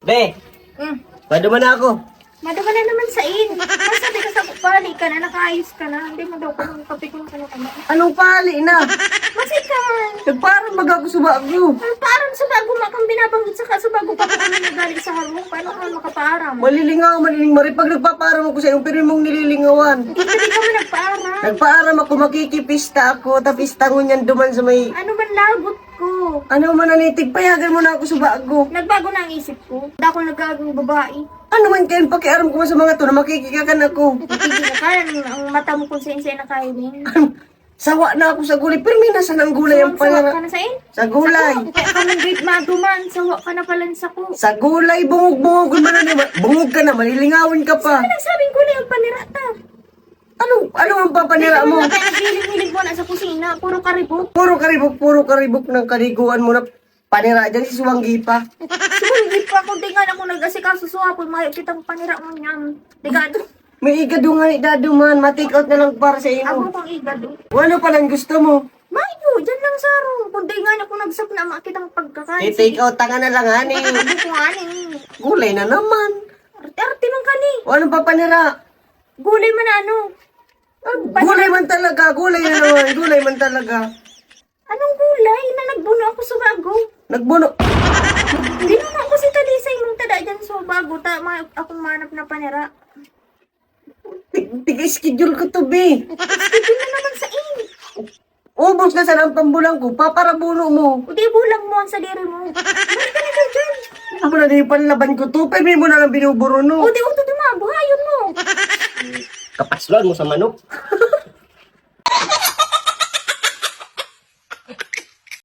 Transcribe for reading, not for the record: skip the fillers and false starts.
Be, Hmm. maduman na ako. Madama na naman sa in. Masabi ka sa pali ka na, nakaayos ka na. Hindi mo daw ko ng kape kung ano ka na. Anong pali na? Masay ka man. Nagparang mag ako sa bagyo. Parang sa bago makang binabanggit sa bago pa kung ano nagaling sa harong. Paano ka makaparam? Malilingaw, maliling Pag nagpaparam ako sa'yo, pero mong nililingawan. Hindi kami nagpaaram. Nagpaaram ako, makikipista ako, tapista ko niyan duman sa may... Ano man lagot ko? Ano man nanitig, payagan mo na ako sa bago. Nagbago na ang isip ko. Hindi ako nagagawang babae. Ano man kayo, pakiaram ko sa mga to na makikikakan ako. Hindi ka ang mata mo kung sensei na kayo din. Sawa na ako sa gulay, pero may nasan ang gulay ang Sawa panara. ka na sa in? Sa gulay. Kaya ka ng great maduman. Sawa ka na pala sa ko. Sa gulay, bungog mo na naman. Bungog ka na, malilingawin ka pa. Nagsabing ko na yung panirata. Ano ang papanira mo? Kaya nagilig-hilig mo na sa kusina. Puro karibok. Puro karibok ng kaliguan mo na panira dyan, si Suwanggi pa. Hindi pa ako tingan ako nag-asikaso suwapon. Mayo kitang panira mo niyan. Digado. May igado nga ni Dado man, ma-take out na lang para sa Ako iyo. pang igado. Ano palang gusto mo? Mayo, dyan lang saro. Kung di nga ako nagsap na makitang pagkakain. I-take out tanga na lang, hani. Hindi ko nga ni. Gulay na naman. Arte man ka ni. O anong papanira? Gulay man ano. Gulay man talaga, gulay na naman, gulay man talaga. Anong gulay na nagbuno ako sa bago? Nagbuno. Hindi naman ako si Talisay mong tada dyan sa bago. Akong manap na panira. Tig-schedule ko to, be. Schedule na naman sa in. Ubos na sana ang pambulang ko, paparabuno mo. O di bulang mo ang saliri mo. Balik ka na dyan. Ako na din yung panlaban ko to, pero mo na lang binuburo, O no. di uto dumago, hayon mo. Kapaslan mo sa manok.